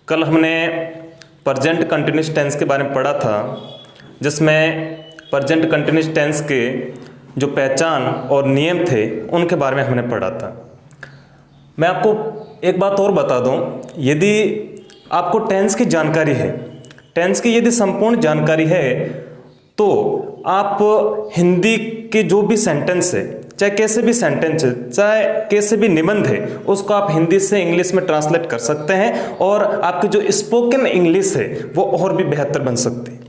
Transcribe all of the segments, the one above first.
कल हमने present continuous tense के बारे में पढ़ा था, जिसमें प्रेजेंट कंटिन्यूअस टेंस के जो पहचान और नियम थे उनके बारे में हमने पढ़ा था। मैं आपको एक बात और बता दूं, यदि आपको टेंस की जानकारी है, टेंस की यदि संपूर्ण जानकारी है, तो आप हिंदी के जो भी सेंटेंस है, चाहे कैसे भी सेंटेंस है, चाहे कैसे भी निबंध है, उसको आप हिंदी से इंग्लिश में ट्रांसलेट कर सकते हैं और आपकी जो स्पोकन इंग्लिश है वो और भी बेहतर बन सकती है।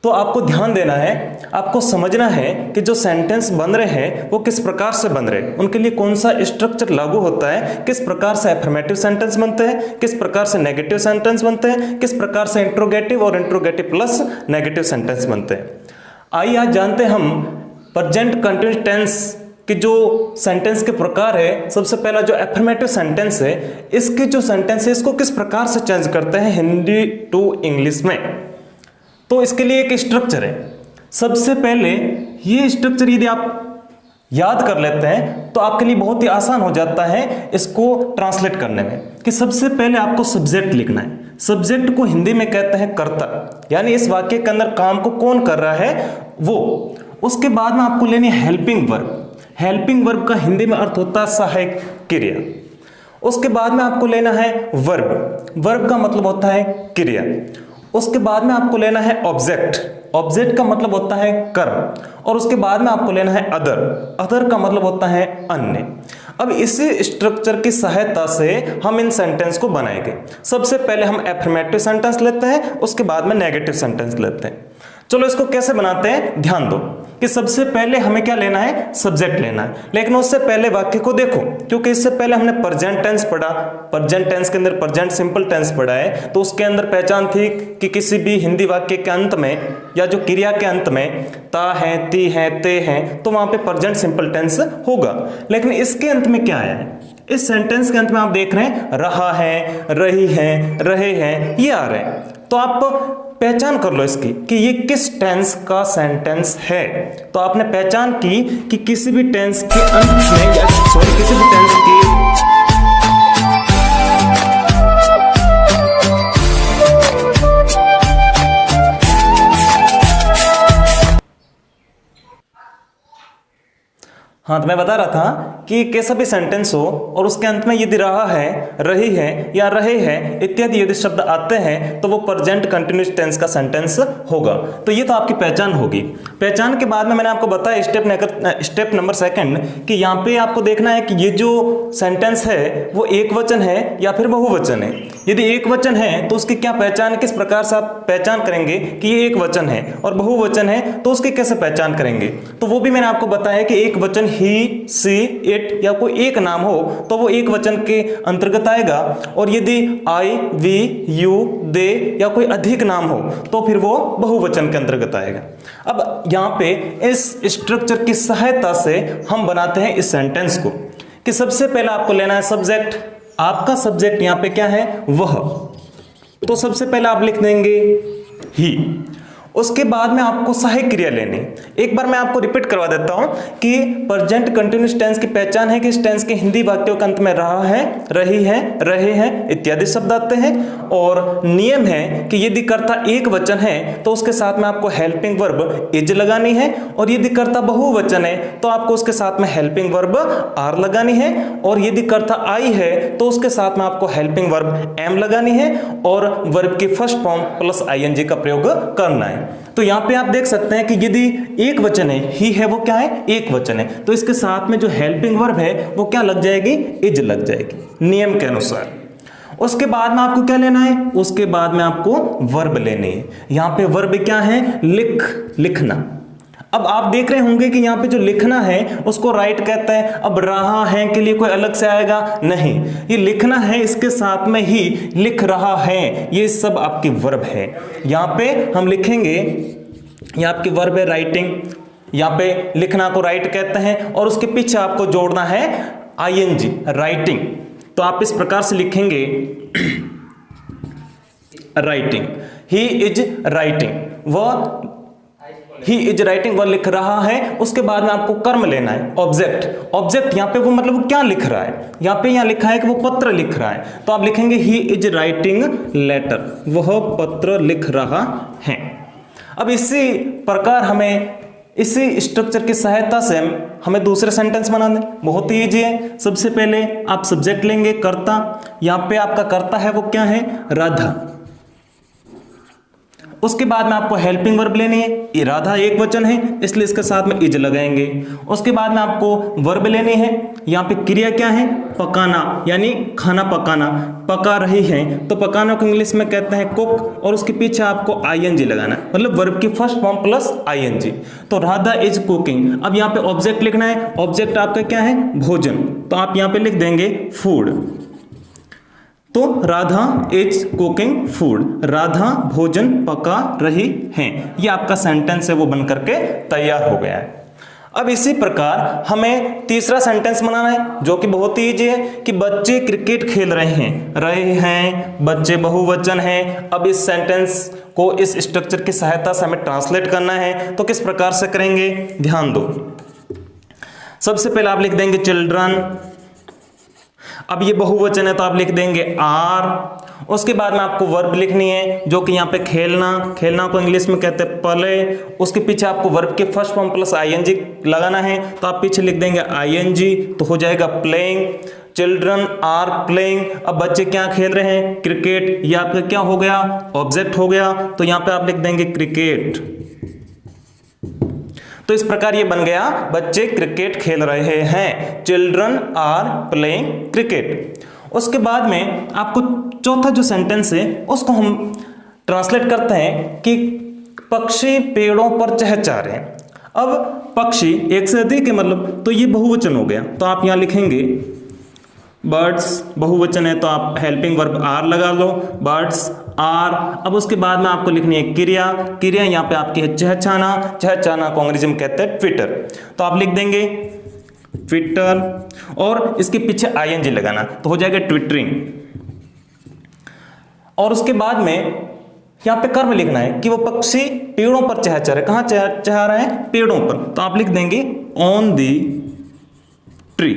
तो आपको ध्यान देना है, आपको समझना है कि जो सेंटेंस बन रहे हैं वो किस प्रकार से बन रहे हैं, उनके लिए कौन सा स्ट्रक्चर लागू होता है, किस प्रकार से एफर्मेटिव सेंटेंस बनते हैं, किस प्रकार से नेगेटिव सेंटेंस बनते हैं, किस प्रकार से इंट्रोगेटिव और इंट्रोगेटिव प्लस नेगेटिव सेंटेंस बनते हैं। आइए आज जानते हैं हम प्रेजेंट कंटिन्यूअस टेंस कि जो सेंटेंस के प्रकार है। सबसे पहला जो एफर्मेटिव सेंटेंस है, इसके जो सेंटेंस है इसको किस प्रकार से चेंज करते हैं हिंदी टू इंग्लिश में। तो इसके लिए एक स्ट्रक्चर है। सबसे पहले ये स्ट्रक्चर यदि आप याद कर लेते हैं तो आपके लिए बहुत ही आसान हो जाता है इसको ट्रांसलेट करने में। कि सबसे पहले आपको सब्जेक्ट लिखना है। सब्जेक्ट को हिंदी में कहते हैं कर्ता, यानी इस वाक्य के अंदर काम को कौन कर रहा है वो। उसके बाद में आपको लेनी है हेल्पिंग वर्ब। हेल्पिंग वर्ब का हिंदी में अर्थ होता है सहायक क्रिया। उसके बाद में आपको लेना है वर्ब। वर्ब का मतलब होता है क्रिया। उसके बाद में आपको लेना है ऑब्जेक्ट। ऑब्जेक्ट का मतलब होता है कर्म। और उसके बाद में आपको लेना है अदर। अदर का मतलब होता है अन्य। अब इसी स्ट्रक्चर की सहायता से हम इन सेंटेंस को बनाएंगे। सबसे पहले हम एफर्मेटिव सेंटेंस लेते हैं, उसके बाद में नेगेटिव सेंटेंस लेते हैं। चलो इसको कैसे बनाते हैं, ध्यान दो कि सबसे पहले हमें क्या लेना है, सब्जेक्ट लेना है। लेकिन उससे पहले वाक्य को देखो, क्योंकि इससे पहले हमने प्रेजेंट टेंस पढ़ा। प्रेजेंट टेंस के अंदर प्रेजेंट सिंपल टेंस पढ़ा है, तो उसके अंदर पहचान थी कि किसी भी हिंदी वाक्य के अंत में या जो क्रिया के अंत में ता है, ती है, ते है, तो वहां पे प्रेजेंट सिंपल टेंस होगा। लेकिन इसके अंत में क्या आया है, इस सेंटेंस के अंत में आप देख रहे हैं रहा है, रही है, रहे हैं, ये आ रहे हैं। तो आप पहचान कर लो इसकी कि ये किस टेंस का सेंटेंस है। तो आपने पहचान की कि किसी भी टेंस के अंत में या किसी भी टेंस की हाँ, तो मैं बता रहा था कि कैसा भी सेंटेंस हो और उसके अंत में यदि रहा है, रही है या रहे हैं इत्यादि यदि शब्द आते हैं तो वो प्रेजेंट कंटिन्यूअस टेंस का सेंटेंस होगा। तो ये तो आपकी पहचान होगी। पहचान के बाद में मैंने आपको बताया स्टेप नंबर सेकंड कि यहाँ पे आपको देखना है कि ये जो सेंटेंस है वो एक वचन है या फिर बहुवचन है। यदि एक वचन है तो उसकी क्या पहचान है, किस प्रकार से आप पहचान करेंगे कि ये एक वचन है, और बहुवचन है तो उसकी कैसे पहचान करेंगे। तो वो भी मैंने आपको बताया कि एक वचन ही, सी, इट या कोई एक नाम हो तो वो एक वचन के अंतर्गत आएगा, और यदि आई, वी, यू, दे या कोई अधिक नाम हो तो फिर वो बहुवचन के अंतर्गत आएगा। अब यहाँ पे इस स्ट्रक्चर की सहायता से हम बनाते हैं इस सेंटेंस को कि सबसे पहले आपको लेना है सब्जेक्ट। आपका सब्जेक्ट यहाँ पे क्या है, वह। तो सबसे पहले आप लिख देंगे ही। उसके बाद में आपको सहायक क्रिया लेनी। एक बार मैं आपको रिपीट करवा देता हूं कि प्रेजेंट कंटिन्यूअस टेंस की पहचान है कि इस टेंस के हिंदी वाक्यों के अंत में रहा है, रही है, रहे हैं इत्यादि शब्द आते हैं। और नियम है कि यदि कर्ता एक वचन है तो उसके साथ में आपको हेल्पिंग वर्ब इज लगानी है, और यदि कर्ता बहुवचन है तो आपको उसके साथ में हेल्पिंग वर्ब आर लगानी है, और यदि कर्ता आई है तो उसके साथ में आपको हेल्पिंग वर्ब एम लगानी है, और वर्ब की फर्स्ट फॉर्म प्लस आईएनजी का प्रयोग करना है। तो यहां पे आप देख सकते हैं कि यदि एक वचन है, ही है वो क्या है, एक वचन है, तो इसके साथ में जो हेल्पिंग वर्ब है वो क्या लग जाएगी, इज लग जाएगी नियम के अनुसार। उसके बाद में आपको क्या लेना है, उसके बाद में आपको वर्ब लेनी है। यहां पे वर्ब क्या है, लिखना। अब आप देख रहे होंगे कि यहाँ पे जो लिखना है उसको राइट कहते हैं। अब रहा है के लिए कोई अलग से आएगा नहीं, ये लिखना है, इसके साथ में ही लिख रहा है, ये सब आपकी वर्ब है। यहाँ पे हम लिखेंगे, ये आपकी वर्ब है राइटिंग। यहाँ पे लिखना को राइट कहते हैं, और उसके पीछे आपको जोड़ना है आईएनजी, राइटिंग। तो आप इस प्रकार से लिखेंगे राइटिंग, ही इज राइटिंग, वह ही इज राइटिंग, वह लिख रहा है, उसके बाद में आपको कर्म लेना है, ऑब्जेक्ट। ऑब्जेक्ट यहाँ पे वो मतलब वो क्या लिख रहा है, यहाँ लिखा है कि वो पत्र लिख रहा है, तो आप लिखेंगे ही इज राइटिंग लेटर, वह पत्र लिख रहा है। अब इसी प्रकार हमें इसी स्ट्रक्चर की सहायता से हमें दूसरे सेंटेंस बनाने, बहुत ही ईजी है। सबसे पहले आप सब्जेक्ट लेंगे कर्ता, यहाँ पे आपका कर्ता है वो क्या है, राधा। उसके बाद में आपको हेल्पिंग वर्ब लेनी है, ये राधा एक वचन है इसलिए इसके साथ में इज लगाएंगे। उसके बाद में आपको वर्ब लेनी है, यहाँ पे क्रिया क्या है, पकाना, यानी खाना पकाना, पका रही है तो पकाना को इंग्लिश में कहते हैं कुक, और उसके पीछे आपको आईएनजी लगाना है, मतलब वर्ब की फर्स्ट फॉर्म प्लस आईएनजी, तो राधा इज कुकिंग। अब यहाँ पे ऑब्जेक्ट लिखना है, ऑब्जेक्ट आपका क्या है, भोजन, तो आप यहाँ पे लिख देंगे फूड, तो Radha is cooking food, Radha भोजन पका रही हैं, ये आपका सेंटेंस है वो बन करके तैयार हो गया है। अब इसी प्रकार हमें तीसरा सेंटेंस बनाना है जो कि बहुत ही ईजी है कि बच्चे क्रिकेट खेल रहे हैं, बच्चे बहुवचन हैं। अब इस सेंटेंस को इस स्ट्रक्चर की सहायता से हमें ट्रांसलेट करना है, तो किस प्रकार से करेंगे, ध्यान दो। सबसे पहले आप लिख देंगे चिल्ड्रन, अब ये बहुवचन है तो आप लिख देंगे आर। उसके बाद में आपको वर्ब लिखनी है जो कि यहाँ पे खेलना, खेलना को इंग्लिश में कहते हैं प्ले, उसके पीछे आपको वर्ब के फर्स्ट फॉर्म प्लस आईएनजी लगाना है, तो आप पीछे लिख देंगे आईएनजी, तो हो जाएगा प्लेइंग, चिल्ड्रन आर प्लेइंग। अब बच्चे क्या खेल रहे हैं, क्रिकेट, ये आपका क्या हो गया, ऑब्जेक्ट हो गया, तो यहाँ पे आप लिख देंगे क्रिकेट। तो इस प्रकार ये बन गया बच्चे क्रिकेट खेल रहे हैं, चिल्ड्रन आर प्लेइंग क्रिकेट। उसके बाद में आपको चौथा जो सेंटेंस है उसको हम ट्रांसलेट करते हैं कि पक्षी पेड़ों पर चहचहा रहे हैं। अब पक्षी एक से अधिक है मतलब, तो ये बहुवचन हो गया, तो आप यहां लिखेंगे बर्ड्स, बहुवचन है तो आप हेल्पिंग वर्ब आर लगा लो, बर्ड्स आर। अब उसके बाद में आपको लिखनी है क्रिया, क्रिया यहाँ पे आपकी है चहचहाना, चहचहाना को अंग्रेजी में कहते हैं ट्विटर, तो आप लिख देंगे ट्विटर, और इसके पीछे आईएनजी लगाना, तो हो जाएगा ट्विटरिंग। और उसके बाद में यहाँ पे कर्म लिखना है कि वो पक्षी पेड़ों पर चहचहा रहे, कहाँ चहचहा रहे हैं, पेड़ों पर, तो आप लिख देंगे ऑन दी ट्री,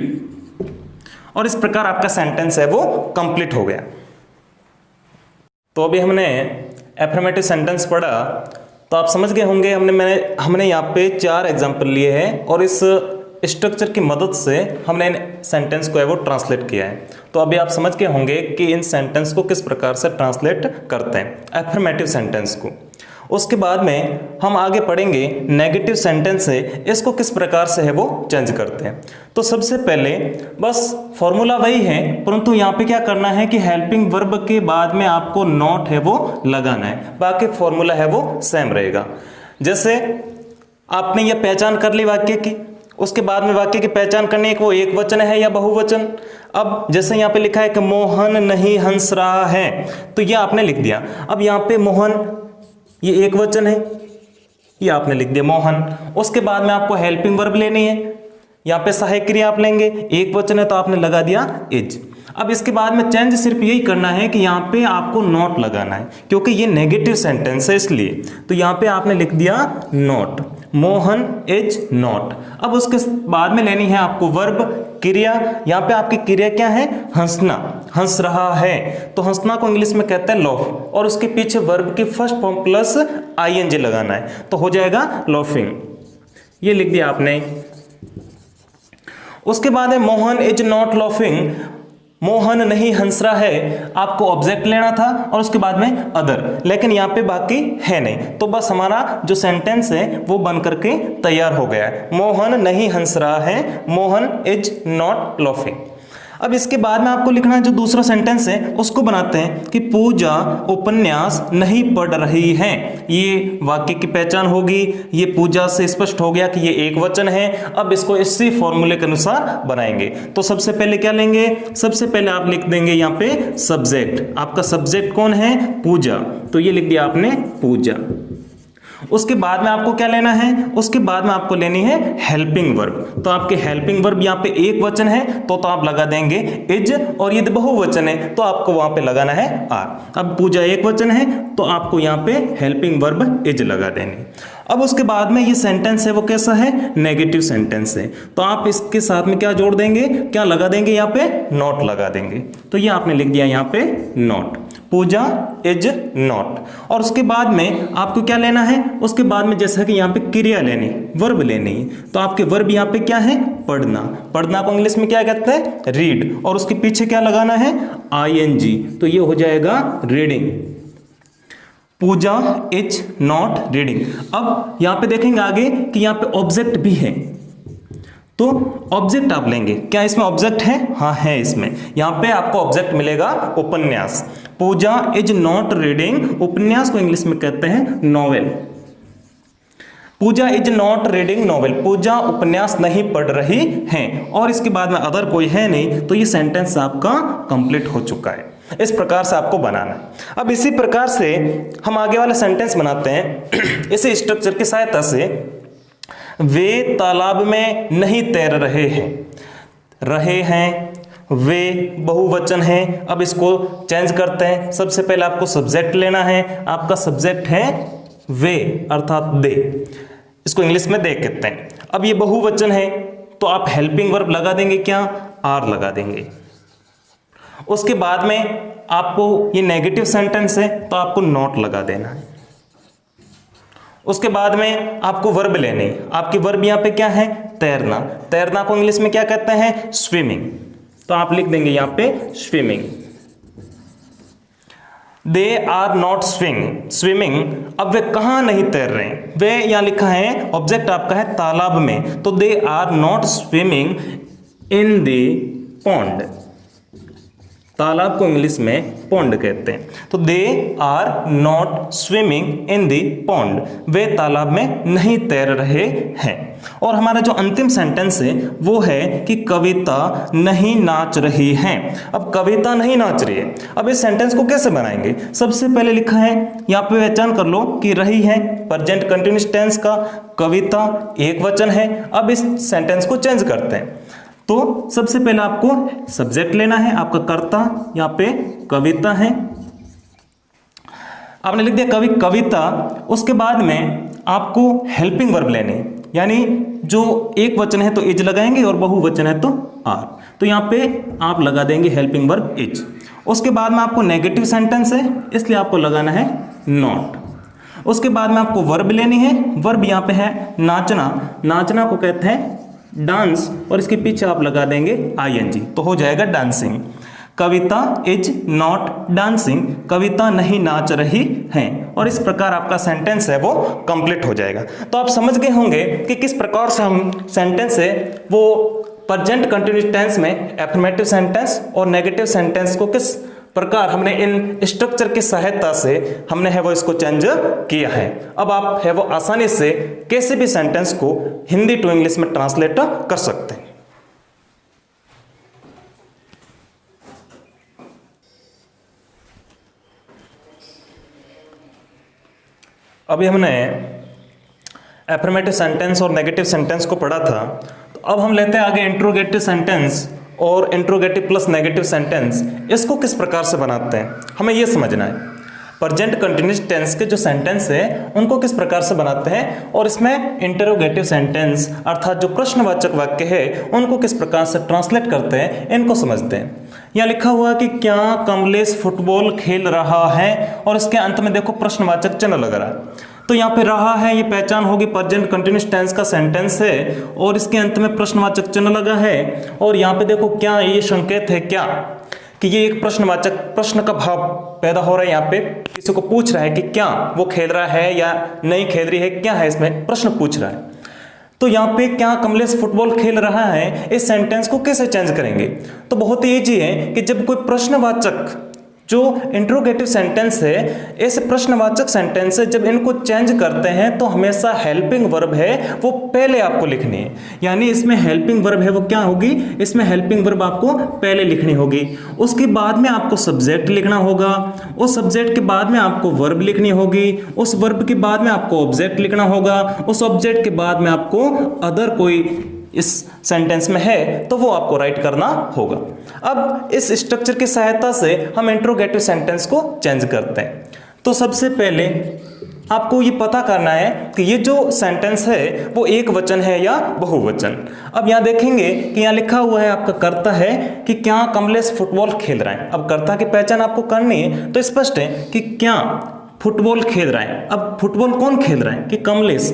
और इस प्रकार आपका सेंटेंस है वो कंप्लीट हो गया। तो अभी हमने एफर्मेटिव सेंटेंस पढ़ा, तो आप समझ गए होंगे हमने यहाँ पे 4 एग्जाम्पल लिए हैं, और इस स्ट्रक्चर की मदद से हमने इन सेंटेंस को है वो ट्रांसलेट किया है। तो अभी आप समझ गए होंगे कि इन सेंटेंस को किस प्रकार से ट्रांसलेट करते हैं, एफर्मेटिव सेंटेंस को। उसके बाद में हम आगे पढ़ेंगे नेगेटिव सेंटेंस है, इसको किस प्रकार से है वो चेंज करते हैं। तो सबसे पहले बस फॉर्मूला वही है, परंतु यहाँ पे क्या करना है कि हेल्पिंग वर्ब के बाद में आपको नॉट है वो लगाना है, बाकी फॉर्मूला है वो सेम रहेगा। जैसे आपने ये पहचान कर ली वाक्य की, उसके बाद में वाक्य की पहचान करनी है कि वो एक वचन है या बहुवचन। अब जैसे यहाँ पे लिखा है कि मोहन नहीं हंस रहा है, तो ये आपने लिख दिया। अब यहाँ पे मोहन ये एक वचन है, ये आपने लिख दिया मोहन। उसके बाद में आपको हेल्पिंग वर्ब लेनी है, यहाँ पे सहायक क्रिया आप लेंगे, एक वचन है तो आपने लगा दिया इज। अब इसके बाद में चेंज सिर्फ यही करना है कि यहाँ पे आपको नॉट लगाना है, क्योंकि ये नेगेटिव सेंटेंस है इसलिए, तो यहाँ पे आपने लिख दिया नॉट, मोहन इज नॉट। अब उसके बाद में लेनी है आपको वर्ब क्रिया, यहाँ पे आपकी क्रिया क्या है, हंसना, हंस रहा है, तो हंसना को इंग्लिश में कहते हैं लॉफ, और उसके पीछे वर्ब की फर्स्ट फॉर्म प्लस आईएनजी लगाना है, तो हो जाएगा लॉफिंग, ये लिख दिया आपने। उसके बाद है Mohan is not laughing, Mohan नहीं हंस रहा है, आपको ऑब्जेक्ट लेना था और उसके बाद में अदर, लेकिन यहाँ पे बाकी है नहीं, तो बस हमारा जो सेंटेंस है वो बन करके तैयार हो गया है, मोहन नहीं हंस रहा है, मोहन इज नॉट लॉफिंग। अब इसके बाद में आपको लिखना है जो दूसरा सेंटेंस है उसको बनाते हैं कि पूजा उपन्यास नहीं पढ़ रही है। ये वाक्य की पहचान होगी, ये पूजा से स्पष्ट हो गया कि ये एक वचन है। अब इसको इसी फॉर्मूले के अनुसार बनाएंगे। तो सबसे पहले क्या लेंगे, सबसे पहले आप लिख देंगे यहाँ पे सब्जेक्ट, आपका सब्जेक्ट कौन है, पूजा, तो ये लिख दिया आपने पूजा। उसके बाद में आपको क्या लेना है, उसके बाद में आपको लेनी है हेल्पिंग वर्ब। तो आपके हेल्पिंग वर्ब यहाँ पे एक वचन है तो आप लगा देंगे इज, और यदि बहुवचन है तो आपको वहां पे लगाना है आर। अब पूजा एक वचन है तो आपको यहाँ पे हेल्पिंग वर्ब इज लगा देंगे। अब उसके बाद में ये सेंटेंस है वो कैसा है, नेगेटिव सेंटेंस है, तो आप इसके साथ में क्या जोड़ देंगे, क्या लगा देंगे, यहाँ पे नॉट लगा देंगे। तो ये आपने लिख दिया यहाँ पे नॉट, पूजा इज नॉट। और उसके बाद में आपको क्या लेना है, उसके बाद में जैसा कि यहाँ पे क्रिया लेनी, वर्ब लेनी है, तो आपके वर्ब यहाँ पे क्या है, पढ़ना। पढ़ना को इंग्लिश में क्या कहते हैं, रीड, और उसके पीछे क्या लगाना है, आईएनजी, तो ये हो जाएगा reading. Pooja is not reading. अब यहां पे देखेंगे आगे कि यहां पे ऑब्जेक्ट भी है, तो ऑब्जेक्ट आप लेंगे, क्या इसमें ऑब्जेक्ट है, हाँ है इसमें। यहां पे आपको ऑब्जेक्ट मिलेगा उपन्यास। पूजा इज नॉट रीडिंग, उपन्यास को इंग्लिश में कहते हैं novel. Puja is not reading novel, Puja उपन्यास नहीं पढ़ रही है, और इसके बाद में अदर कोई है नहीं, तो ये सेंटेंस आपका कंप्लीट हो चुका है। इस प्रकार से आपको बनाना है। अब इसी प्रकार से हम आगे वाला सेंटेंस बनाते हैं इसी स्ट्रक्चर की सहायता से। वे तालाब में नहीं तैर रहे हैं, रहे हैं, वे बहुवचन है। अब इसको चेंज करते हैं। सबसे पहले आपको सब्जेक्ट लेना है, आपका सब्जेक्ट है वे अर्थात दे, इसको इंग्लिश में दे कहते हैं। अब ये बहुवचन है तो आप हेल्पिंग वर्ब लगा देंगे, क्या, आर लगा देंगे। उसके बाद में आपको ये नेगेटिव सेंटेंस है तो आपको नॉट लगा देना है। उसके बाद में आपको वर्ब लेने, आपकी वर्ब यहां पे क्या है, तैरना। तैरना को इंग्लिश में क्या कहते हैं, स्विमिंग, तो आप लिख देंगे यहां पे swimming. They are not swimming, अब वे कहां नहीं तैर रहे हैं, वे यहां लिखा है, ऑब्जेक्ट आपका है तालाब में, तो they are not swimming in the pond. तालाब को इंग्लिश में पॉन्ड कहते हैं, तो they are not swimming in the pond, वे तालाब में नहीं तैर रहे हैं। और हमारा जो अंतिम सेंटेंस है वो है कि कविता नहीं नाच रही है। अब कविता नहीं नाच रही है, अब इस सेंटेंस को कैसे बनाएंगे, सबसे पहले लिखा है यहाँ पे पहचान कर लो कि रही है प्रेजेंट कंटिन्यूअस टेंस का, कविता एक वचन है। अब इस सेंटेंस को चेंज करते हैं, तो सबसे पहले आपको सब्जेक्ट लेना है, आपका कर्ता यहाँ पे कविता है, आपने लिख दिया कवि कविता। उसके बाद में आपको हेल्पिंग वर्ब लेने, यानी जो एक वचन है तो इज लगाएंगे और बहुवचन है तो आर, तो यहाँ पे आप लगा देंगे हेल्पिंग वर्ब इज। उसके बाद में आपको नेगेटिव सेंटेंस है इसलिए आपको लगाना है नॉट। उसके बाद में आपको वर्ब लेनी है, वर्ब यहाँ पे है नाचना, नाचना को कहते हैं डांस, और इसके पीछे आप लगा देंगे आईएनजी, तो हो जाएगा dancing. Kavita is not dancing, Kavita नहीं नाच रही है, और इस प्रकार आपका सेंटेंस है वो कंप्लीट हो जाएगा। तो आप समझ गए होंगे कि किस प्रकार से हम सेंटेंस है वो प्रेजेंट कंटिन्यूअस टेंस में एफर्मेटिव सेंटेंस और नेगेटिव सेंटेंस को किस प्रकार हमने इन स्ट्रक्चर की सहायता से हमने है वो इसको चेंज किया है। अब आप है वो आसानी से कैसे भी सेंटेंस को हिंदी टू इंग्लिश में ट्रांसलेट कर सकते हैं। अभी हमने एफर्मेटिव सेंटेंस और नेगेटिव सेंटेंस को पढ़ा था, तो अब हम लेते हैं आगे इंट्रोगेटिव सेंटेंस और इंट्रोगेटिव प्लस नेगेटिव सेंटेंस। इसको किस प्रकार से बनाते हैं हमें ये समझना है। प्रेजेंट कंटिन्यूअस टेंस के जो सेंटेंस है उनको किस प्रकार से बनाते हैं, और इसमें इंटरोगेटिव सेंटेंस अर्थात जो प्रश्नवाचक वाक्य है उनको किस प्रकार से ट्रांसलेट करते हैं, इनको समझते हैं। यहाँ लिखा हुआ है कि क्या कमलेश फुटबॉल खेल रहा है, और इसके अंत में देखो प्रश्नवाचक चिन्ह लग रहा है, तो यहाँ पे रहा है ये पहचान होगी प्रेजेंट कंटिन्यूअस टेंस का सेंटेंस है, और इसके अंत में प्रश्नवाचक चिन्ह लगा है। और यहाँ पे देखो क्या ये संकेत है क्या कि ये एक प्रश्नवाचक, प्रश्न का भाव पैदा हो रहा है। यहाँ पे किसी को पूछ रहा है कि क्या वो खेल रहा है या नहीं खेल रही है, क्या है इसमें प्रश्न पूछ रहा है। तो यहाँ पे क्या कमलेश फुटबॉल खेल रहा है, इस सेंटेंस को कैसे चेंज करेंगे, तो बहुत ही ईजी है कि जब कोई प्रश्नवाचक जो इंट्रोगेटिव सेंटेंस है, ऐसे प्रश्नवाचक सेंटेंस है, जब इनको चेंज करते हैं तो हमेशा हेल्पिंग वर्ब है वो पहले आपको लिखनी है। यानी इसमें हेल्पिंग वर्ब है वो क्या होगी, इसमें हेल्पिंग वर्ब आपको पहले लिखनी होगी, उसके बाद में आपको सब्जेक्ट लिखना होगा, उस सब्जेक्ट के बाद में आपको वर्ब लिखनी होगी, उस वर्ब के बाद में आपको ऑब्जेक्ट लिखना होगा, उस ऑब्जेक्ट के बाद में आपको अदर कोई इस सेंटेंस में है तो वो आपको राइट करना होगा। अब इस स्ट्रक्चर की सहायता से हम इंट्रोगेटिव सेंटेंस को चेंज करते हैं। तो सबसे पहले आपको ये पता करना है कि ये जो सेंटेंस है वो एक वचन है या बहुवचन। अब यहाँ देखेंगे कि यहाँ लिखा हुआ है आपका कर्ता है कि क्या कमलेश फुटबॉल खेल रहा है। अब कर्ता की पहचान आपको करनी है तो स्पष्ट है कि क्या फुटबॉल खेल रहा है। अब फुटबॉल कौन खेल रहा है कि कमलेश,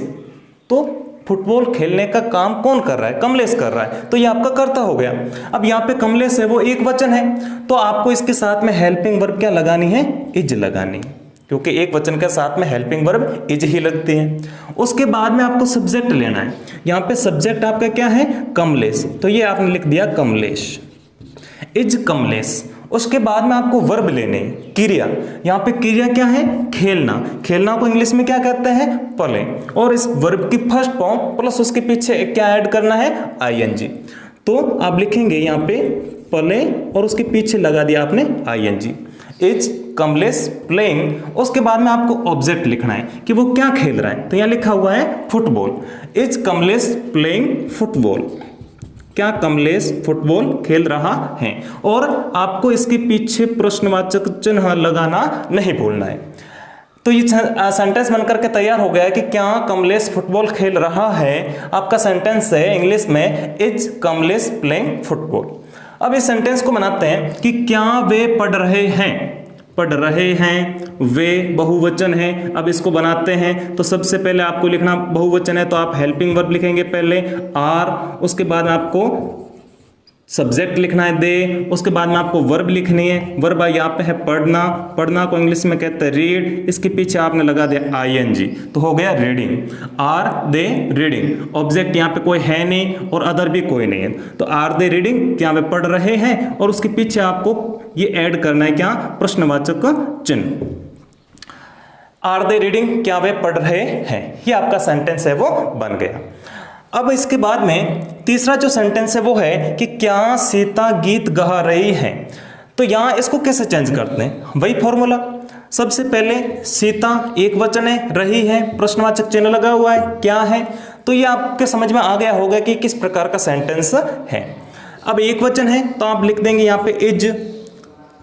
तो फुटबॉल खेलने का काम कौन कर रहा है, कमलेश कर रहा है, तो ये आपका कर्ता हो गया। अब यहाँ पे कमलेश है वो एक वचन है तो आपको इसके साथ में हेल्पिंग वर्ब क्या लगानी है, इज लगानी है, क्योंकि एक वचन के साथ में हेल्पिंग वर्ब इज ही लगती है। उसके बाद में आपको सब्जेक्ट लेना है। यहाँ पे सब्जेक्ट आपका क्या है, कमलेश, तो ये आपने लिख दिया कमलेश, इज कमलेश। उसके बाद में आपको वर्ब लेने, क्रिया, यहाँ पे क्रिया क्या है, खेलना। खेलना को इंग्लिश में क्या कहते हैं, प्ले, और इस वर्ब की फर्स्ट फॉर्म प्लस उसके पीछे क्या ऐड करना है, आईएनजी। तो आप लिखेंगे यहाँ पे प्ले और उसके पीछे लगा दिया आपने आईएनजी, इज कमलेश प्लेइंग। उसके बाद में आपको ऑब्जेक्ट लिखना है कि वो क्या खेल रहा है, तो यहाँ लिखा हुआ है football, is Kamlesh playing football, क्या कमलेश फुटबॉल खेल रहा है। और आपको इसके पीछे प्रश्नवाचक चिन्ह लगाना नहीं भूलना है। तो ये सेंटेंस बनकर के तैयार हो गया है कि क्या कमलेश फुटबॉल खेल रहा है। आपका सेंटेंस है इंग्लिश में इज कमलेश प्लेइंग फुटबॉल। अब इस सेंटेंस को बनाते हैं कि क्या वे पढ़ रहे हैं, पढ़ रहे हैं, वे बहुवचन है। अब इसको बनाते हैं तो सबसे पहले आपको लिखना, बहुवचन है तो आप हेल्पिंग वर्ब लिखेंगे पहले आर, उसके बाद में आपको सब्जेक्ट लिखना है दे, उसके बाद में आपको वर्ब लिखनी है। वर्ब यहाँ पे है पढ़ना, पढ़ना को इंग्लिश में कहते हैं रीड, इसके पीछे आपने लगा दिया आईएनजी तो हो गया reading, are they reading. Object यहाँ पे कोई है नहीं और अदर भी कोई नहीं है तो आर दे रीडिंग, क्या वे पढ़ रहे हैं, और उसके पीछे आपको ये ऐड करना है क्या, प्रश्नवाचक चिन्ह, आर दे रीडिंग, क्या वे पढ़ रहे हैं। ये आपका सेंटेंस है वो बन गया। अब इसके बाद में तीसरा जो सेंटेंस है वो है कि क्या सीता गीत गा रही है। तो यहाँ इसको कैसे चेंज करते हैं, वही फॉर्मूला। सबसे पहले सीता एक वचन है, रही है, प्रश्नवाचक चिन्ह लगा हुआ है, क्या है, तो ये आपके समझ में आ गया होगा कि किस प्रकार का सेंटेंस है। अब एक वचन है तो आप लिख देंगे यहाँ पे इज,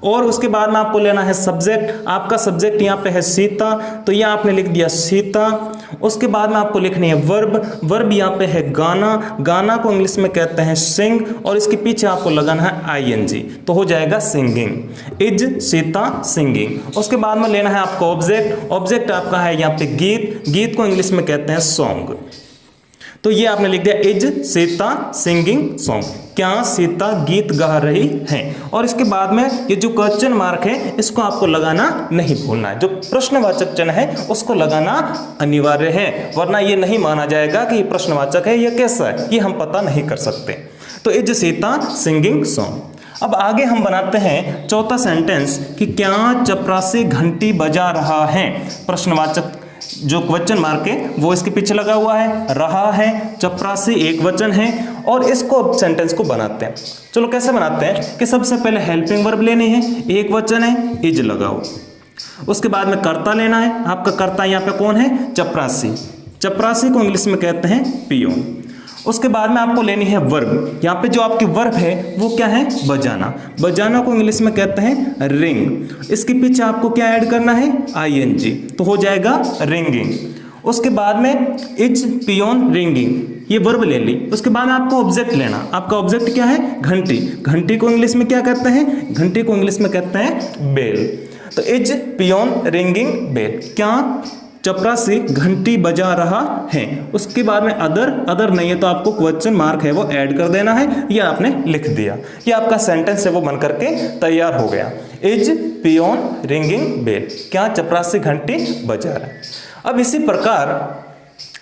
और उसके बाद में आपको लेना है सब्जेक्ट। आपका सब्जेक्ट यहाँ पे है सीता तो ये आपने लिख दिया सीता। उसके बाद में आपको लिखनी है वर्ब, वर्ब यहाँ पे है गाना, गाना को इंग्लिश में कहते हैं सिंग, और इसके पीछे आपको लगाना है आईएनजी तो हो जाएगा सिंगिंग, इज सीता सिंगिंग। उसके बाद में लेना है आपको ऑब्जेक्ट, ऑब्जेक्ट आपका है यहाँ पे गीत, गीत को इंग्लिश में कहते हैं सॉन्ग, तो ये आपने लिख दिया इज सीता सिंगिंग सॉन्ग, क्या सीता गीत गा रही है। और इसके बाद में ये जो क्वेश्चन मार्क है इसको आपको लगाना नहीं भूलना है, जो प्रश्नवाचक चिन्ह है उसको लगाना अनिवार्य है, वरना ये नहीं माना जाएगा कि ये प्रश्नवाचक है, ये कैसा है, ये हम पता नहीं कर सकते। तो इज सीता सिंगिंग सॉन्ग। अब आगे हम बनाते हैं चौथा सेंटेंस कि क्या चपरासी घंटी बजा रहा है। प्रश्नवाचक जो क्वेश्चन मार्क है वो इसके पीछे लगा हुआ है, रहा है, चपरासी एक वचन है, और इसको सेंटेंस को बनाते हैं। चलो कैसे बनाते हैं कि सबसे पहले हेल्पिंग वर्ब लेनी है, एक वचन है, इज लगाओ। उसके बाद में कर्ता लेना है, आपका कर्ता यहाँ पे कौन है, चपरासी, चपरासी को इंग्लिश में कहते हैं पियोन। उसके बाद में आपको लेनी है वर्ब, यहाँ पे जो आपकी वर्ब है वो क्या है, बजाना, बजाना को इंग्लिश में कहते हैं रिंग। इसके पीछे आपको क्या ऐड करना है, आईएनजी तो हो जाएगा रिंगिंग। उसके बाद में इज पियोन रिंगिंग, ये वर्ब ले ली। उसके बाद आपको ऑब्जेक्ट लेना, आपका ऑब्जेक्ट क्या है, घंटी, घंटी को इंग्लिश में क्या कहते हैं, घंटी को इंग्लिश में कहते हैं बेल। तो इज पियोन रिंगिंग बेल, क्या चपरासी घंटी बजा रहा है। उसके बाद में अदर नहीं है तो आपको क्वेश्चन मार्क है वो ऐड कर देना है, ये आपने लिख दिया। ये आपका सेंटेंस है वो बन करके तैयार हो गया, इज पियोन रिंगिंग बेल, क्या चपरासी घंटी बजा रहा है। अब इसी प्रकार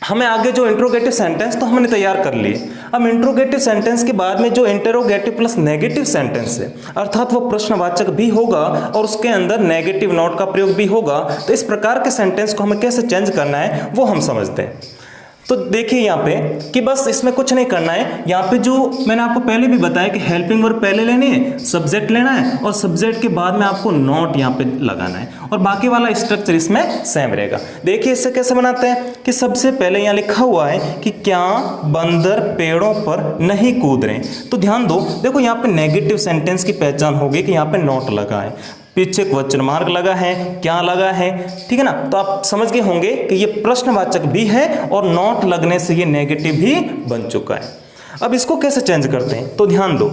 हमें आगे जो इंट्रोगेटिव सेंटेंस तो हमने तैयार कर लिए, अब इंट्रोगेटिव सेंटेंस के बाद में जो इंटरोगेटिव प्लस नेगेटिव सेंटेंस है, अर्थात वो प्रश्नवाचक भी होगा और उसके अंदर नेगेटिव नोट का प्रयोग भी होगा, तो इस प्रकार के सेंटेंस को हमें कैसे चेंज करना है वो हम समझते हैं। तो देखिए यहाँ पे कि बस इसमें कुछ नहीं करना है। यहाँ पे जो मैंने आपको पहले भी बताया कि हेल्पिंग वर्ब पहले लेनी है, सब्जेक्ट लेना है और सब्जेक्ट के बाद में आपको नॉट यहाँ पे लगाना है और बाकी वाला स्ट्रक्चर इसमें सेम रहेगा। देखिए इससे कैसे बनाते हैं कि सबसे पहले यहाँ लिखा हुआ है कि क्या बंदर पेड़ों पर नहीं कूद रहे, तो ध्यान दो, देखो यहाँ पे नेगेटिव सेंटेंस की पहचान होगी कि यहाँ पे नॉट लगा है, पीछे क्वेश्चन मार्क लगा है, क्या लगा है, ठीक है ना। तो आप समझ गए होंगे कि ये प्रश्नवाचक भी है और नॉट लगने से ये नेगेटिव भी बन चुका है। अब इसको कैसे चेंज करते हैं, तो ध्यान दो,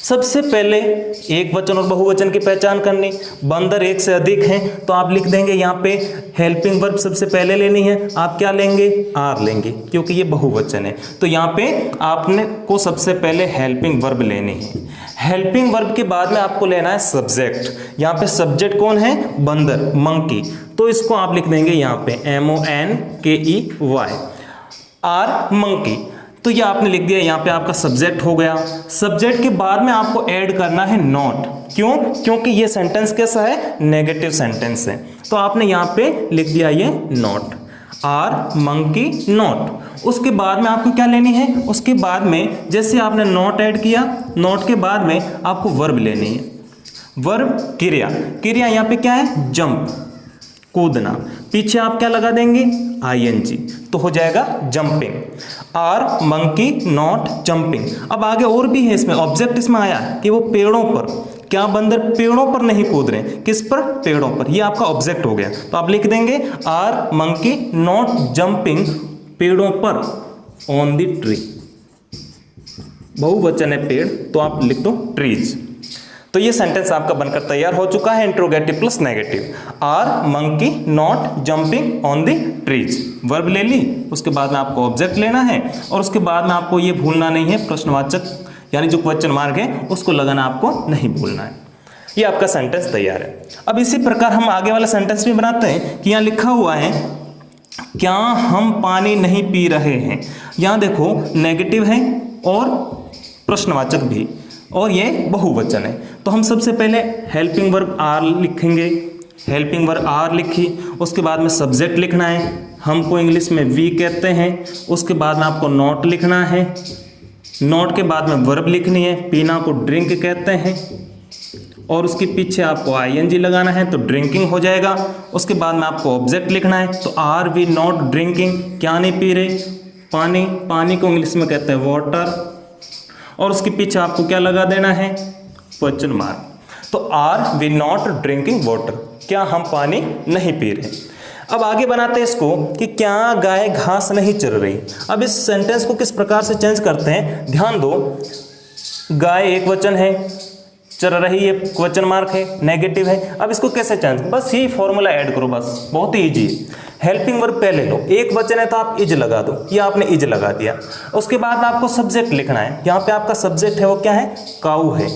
सबसे पहले एक वचन और बहुवचन की पहचान करनी। बंदर एक से अधिक हैं तो आप लिख देंगे यहाँ पे हेल्पिंग वर्ब सबसे पहले लेनी है, आप क्या लेंगे, आर लेंगे, क्योंकि ये बहुवचन है। तो यहाँ पे आपने को सबसे पहले हेल्पिंग वर्ब लेनी है। हेल्पिंग वर्ब के बाद में आपको लेना है सब्जेक्ट। यहाँ पे सब्जेक्ट कौन है, बंदर, मंकी, तो इसको आप लिख देंगे यहाँ पे MONKEY, आर मंकी। तो ये आपने लिख दिया, यहाँ पे आपका सब्जेक्ट हो गया। सब्जेक्ट के बाद में आपको ऐड करना है नॉट, क्यों, क्योंकि ये सेंटेंस कैसा है, नेगेटिव सेंटेंस है, तो आपने यहाँ पे लिख दिया ये नॉट, आर मंकी नॉट। उसके बाद में आपको क्या लेनी है, उसके बाद में जैसे आपने नॉट ऐड किया, नॉट के बाद में आपको वर्ब लेनी है, वर्ब क्रिया, क्रिया यहाँ पे क्या है, जंप, कूदना, पीछे आप क्या लगा देंगे, ING, तो हो जाएगा jumping, are monkey not jumping. अब आगे और भी है इसमें, ऑब्जेक्ट इसमें आया कि वो पेड़ों पर, क्या बंदर पेड़ों पर नहीं कूद रहे, किस पर, पेड़ों पर, ये आपका ऑब्जेक्ट हो गया। तो आप लिख देंगे आर मंकी नॉट जंपिंग पेड़ों पर, ऑन द ट्री, बहुवचन है पेड़, तो आप लिख दो ट्रीज। तो ये सेंटेंस आपका बनकर तैयार हो चुका है, interrogative plus negative, are monkey not jumping on the trees, verb ले ली, उसके बाद में आपको ऑब्जेक्ट लेना है और उसके बाद में आपको ये भूलना नहीं है, प्रश्नवाचक यानी जो क्वेश्चन मार्क है उसको लगाना आपको नहीं भूलना है। ये आपका सेंटेंस तैयार है। अब इसी प्रकार हम आगे वाला सेंटेंस भी बनाते हैं कि यहाँ लिखा हुआ है क्या हम पानी नहीं पी रहे हैं। यहाँ देखो नेगेटिव है और प्रश्नवाचक भी, और ये बहुवचन है, तो हम सबसे पहले हेल्पिंग वर्ब आर लिखेंगे, हेल्पिंग वर्ब आर लिखी, उसके बाद में सब्जेक्ट लिखना है, हमको इंग्लिश में वी कहते हैं, उसके बाद में आपको नॉट लिखना है, नॉट के बाद में वर्ब लिखनी है, पीना को ड्रिंक कहते हैं, और उसके पीछे आपको ING लगाना है तो ड्रिंकिंग हो जाएगा। उसके बाद में आपको ऑब्जेक्ट लिखना है, तो आर वी नॉट ड्रिंकिंग, क्या नहीं पी रहे, पानी, पानी को इंग्लिश में कहते हैं वाटर, और उसके पीछे आपको क्या लगा देना है, क्वेश्चन मार्क। तो are we not drinking water, क्या हम पानी नहीं पी रहे। अब आगे बनाते हैं इसको कि क्या गाय घास नहीं चर रही। अब इस सेंटेंस को किस प्रकार से चेंज करते हैं, ध्यान दो, गाय एक वचन है, चर रही है क्वेश्चन मार्क है, नेगेटिव है। अब इसको कैसे चेंज, बस यही फॉर्मूला ऐड करो, बस बहुत ही ईजी है। हेल्पिंग वर्ब पहले लो, एक वचन है तो आप इज लगा दो, ये आपने इज लगा दिया। उसके बाद में आपको सब्जेक्ट लिखना है, यहाँ पे आपका सब्जेक्ट है वो क्या है, काऊ है।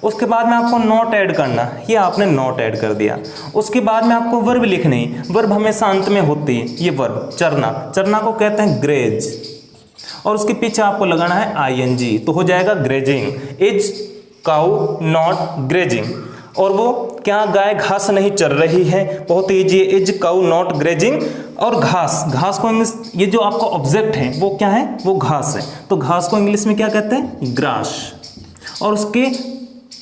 उसके बाद में आपको नॉट ऐड करना, ये आपने नॉट ऐड कर दिया। उसके बाद में आपको वर्ब लिखनी, वर्ब हमेशा अंत में होती है, ये वर्ब चरना, चरना को कहते हैं ग्रेज, और उसके पीछे आपको लगाना है ING, तो हो जाएगा grazing, is cow not grazing. और वो क्या गाय घास नहीं चर रही है, बहुत ईजी है, इज काउ नॉट ग्रेजिंग। और घास, घास को इंग्लिश, ये जो आपका ऑब्जेक्ट है वो क्या है, वो घास है, तो घास को इंग्लिश में क्या कहते हैं, ग्रास। और उसके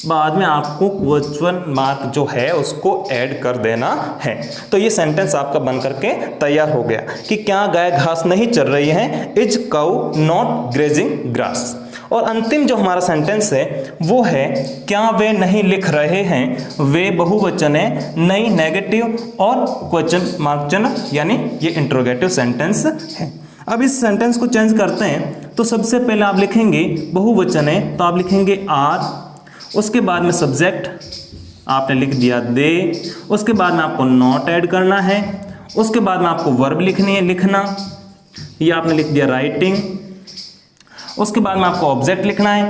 बाद में आपको क्वेश्चन मार्क जो है उसको ऐड कर देना है। तो ये सेंटेंस आपका बन करके तैयार हो गया कि क्या गाय घास नहीं चर रही है, is cow not grazing grass. और अंतिम जो हमारा सेंटेंस है वो है क्या वे नहीं लिख रहे हैं, वे बहुवचन है, नहीं नेगेटिव, और क्वेश्चन मार्क चिन्ह, यानी ये इंट्रोगेटिव सेंटेंस है। अब इस सेंटेंस को चेंज करते हैं, तो सबसे पहले आप लिखेंगे, बहुवचन है तो आप लिखेंगे आर, उसके बाद में सब्जेक्ट आपने लिख दिया दे, उसके बाद में आपको नॉट ऐड करना है, उसके बाद में आपको वर्ब लिखनी है, लिखना, ये आपने लिख दिया राइटिंग। उसके बाद में आपको ऑब्जेक्ट लिखना है,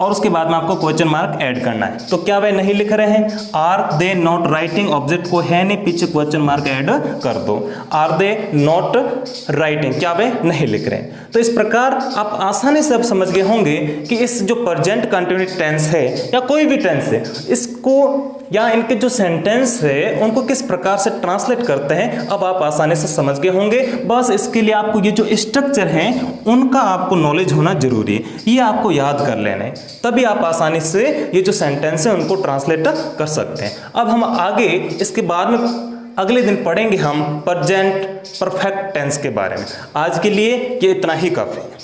और उसके बाद में आपको क्वेश्चन मार्क ऐड करना है। तो क्या वे नहीं लिख रहे हैं? Are they not writing, object को है नहीं, पीछे क्वेश्चन मार्क ऐड कर दो। आर दे नॉट राइटिंग, क्या वे नहीं लिख रहे हैं? तो इस प्रकार आप आसानी से अब समझ गए होंगे कि इस जो प्रेजेंट कंटिन्यूस टेंस है या कोई भी टेंस है, इसको या इनके जो सेंटेंस है उनको किस प्रकार से ट्रांसलेट करते हैं, अब आप आसानी से समझ गए होंगे। बस इसके लिए आपको ये जो स्ट्रक्चर हैं उनका आपको नॉलेज होना जरूरी है, ये आपको याद कर लेना है, तभी आप आसानी से ये जो सेंटेंस है उनको ट्रांसलेट कर सकते हैं। अब हम आगे इसके बाद में अगले दिन पढ़ेंगे हम प्रेजेंट परफेक्ट टेंस के बारे में। आज के लिए ये इतना ही काफ़ी है।